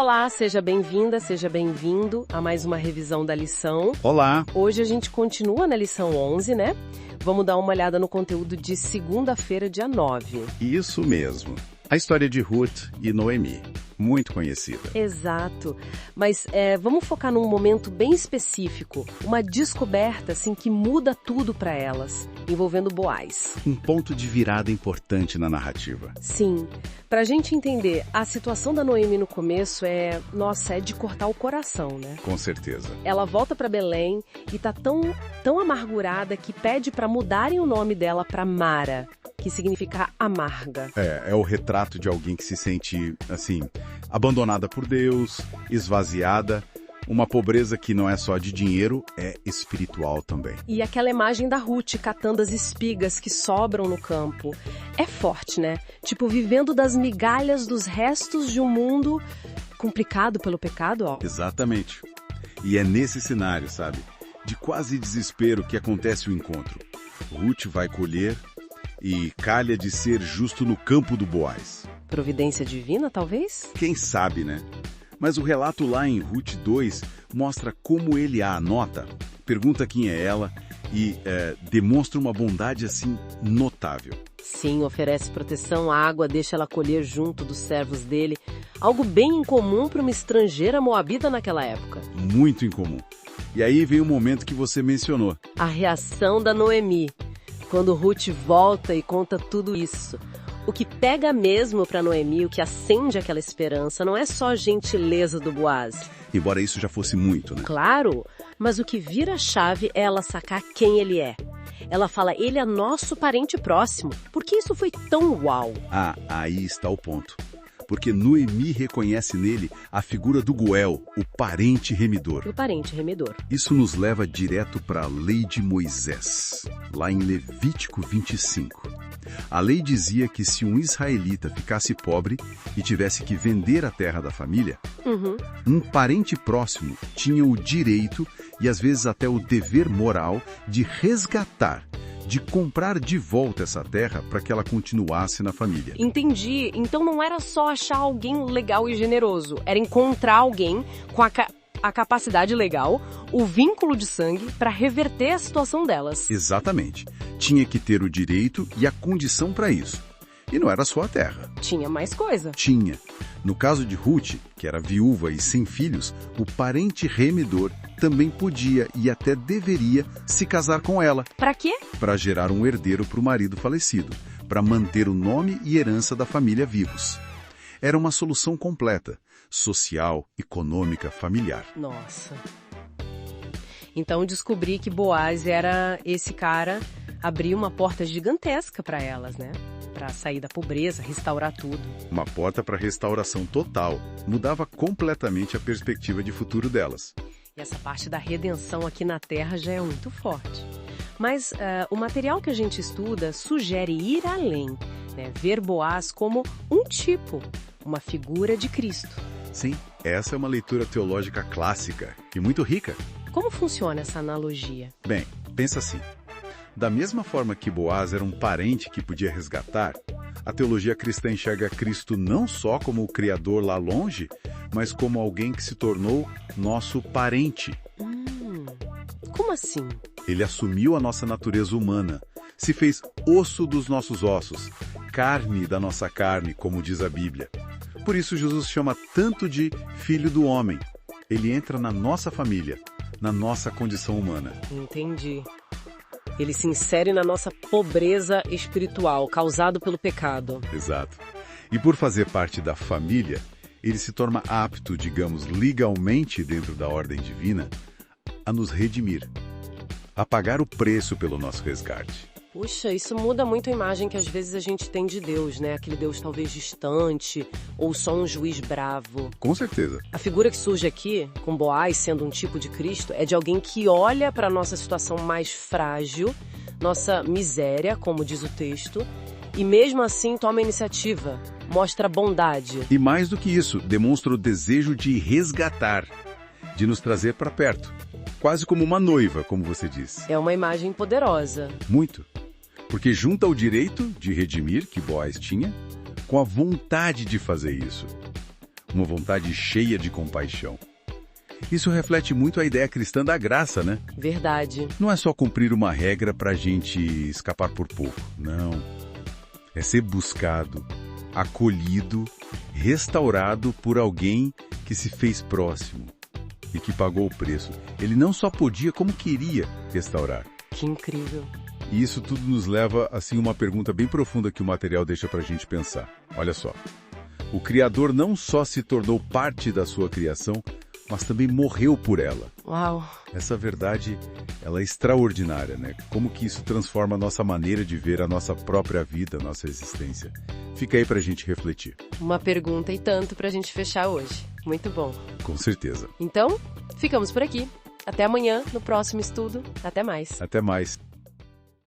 Olá, seja bem-vinda, seja bem-vindo a mais uma revisão da lição. Olá! Hoje a gente continua na lição 11, né? Vamos dar uma olhada no conteúdo de segunda-feira, dia 9. Isso mesmo. A história de Ruth e Noemi, muito conhecida. Exato. Mas vamos focar num momento bem específico, uma descoberta assim que muda tudo para elas, envolvendo Boaz. Um ponto de virada importante na narrativa. Sim. Pra gente entender, a situação da Noemi no começo é de cortar o coração, né? Com certeza. Ela volta pra Belém e tá tão amargurada que pede pra mudarem o nome dela pra Mara, que significa amarga. É o retrato de alguém que se sente, assim, abandonada por Deus, esvaziada, uma pobreza que não é só de dinheiro, é espiritual também. E aquela imagem da Ruth catando as espigas que sobram no campo. É forte, né? Tipo, vivendo das migalhas dos restos de um mundo complicado pelo pecado, ó. Exatamente. E é nesse cenário, sabe, de quase desespero que acontece o encontro. Ruth vai colher e calha de ser justo no campo do Boaz. Providência divina, talvez? Quem sabe, né? Mas o relato lá em Ruth 2 mostra como ele a anota, pergunta quem é ela e demonstra uma bondade assim notável. Sim, oferece proteção, água, deixa ela colher junto dos servos dele. Algo bem incomum para uma estrangeira moabita naquela época. Muito incomum. E aí vem o momento que você mencionou. A reação da Noemi, quando Ruth volta e conta tudo isso. O que pega mesmo para Noemi, o que acende aquela esperança, não é só a gentileza do Boaz. Embora isso já fosse muito, né? Claro, mas o que vira a chave é ela sacar quem ele é. Ela fala, ele é nosso parente próximo. Por que isso foi tão uau? Ah, aí está o ponto. Porque Noemi reconhece nele a figura do Goel, o parente remidor. O parente remidor. Isso nos leva direto para a lei de Moisés, lá em Levítico 25. A lei dizia que se um israelita ficasse pobre e tivesse que vender a terra da família, um parente próximo tinha o direito e às vezes até o dever moral de resgatar, de comprar de volta essa terra para que ela continuasse na família. Entendi. Então não era só achar alguém legal e generoso, era encontrar alguém com a capacidade legal, o vínculo de sangue para reverter a situação delas. Exatamente. Tinha que ter o direito e a condição para isso. E não era só a terra. Tinha mais coisa. Tinha. No caso de Ruth, que era viúva e sem filhos, o parente remidor também podia e até deveria se casar com ela. Para quê? Para gerar um herdeiro para o marido falecido, para manter o nome e herança da família vivos. Era uma solução completa, social, econômica, familiar. Nossa. Então descobri que Boaz era esse cara, abriu uma porta gigantesca para elas, né? Para sair da pobreza, restaurar tudo. Uma porta para restauração total. Mudava completamente a perspectiva de futuro delas. E essa parte da redenção aqui na Terra já é muito forte. Mas o material que a gente estuda sugere ir além, né? Ver Boaz como um tipo, uma figura de Cristo. Sim, essa é uma leitura teológica clássica e muito rica. Como funciona essa analogia? Bem, pensa assim. Da mesma forma que Boaz era um parente que podia resgatar, a teologia cristã enxerga Cristo não só como o Criador lá longe, mas como alguém que se tornou nosso parente. Como assim? Ele assumiu a nossa natureza humana, se fez osso dos nossos ossos, carne da nossa carne, como diz a Bíblia. Por isso Jesus chama tanto de Filho do Homem. Ele entra na nossa família, na nossa condição humana. Entendi. Ele se insere na nossa pobreza espiritual, causado pelo pecado. Exato. E por fazer parte da família, ele se torna apto, digamos, legalmente dentro da ordem divina, a nos redimir, a pagar o preço pelo nosso resgate. Puxa, isso muda muito a imagem que às vezes a gente tem de Deus, né? Aquele Deus talvez distante ou só um juiz bravo. Com certeza. A figura que surge aqui, com Boaz sendo um tipo de Cristo, é de alguém que olha para a nossa situação mais frágil, nossa miséria, como diz o texto, e mesmo assim toma a iniciativa, mostra bondade. E mais do que isso, demonstra o desejo de resgatar, de nos trazer para perto. Quase como uma noiva, como você diz. É uma imagem poderosa. Muito. Porque junta o direito de redimir, que Boaz tinha, com a vontade de fazer isso. uma vontade cheia de compaixão. Isso reflete muito a ideia cristã da graça, né? Verdade. Não é só cumprir uma regra para a gente escapar por pouco, não. É ser buscado, acolhido, restaurado por alguém que se fez próximo e que pagou o preço. Ele não só podia, como queria restaurar. Que incrível. E isso tudo nos leva, assim, a uma pergunta bem profunda que o material deixa para a gente pensar. Olha só. O Criador não só se tornou parte da sua criação, mas também morreu por ela. Uau! Essa verdade, ela é extraordinária, né? Como que isso transforma a nossa maneira de ver a nossa própria vida, a nossa existência. Fica aí pra gente refletir. Uma pergunta e tanto pra gente fechar hoje. Muito bom. Com certeza. Então, ficamos por aqui. Até amanhã, no próximo estudo. Até mais. Até mais.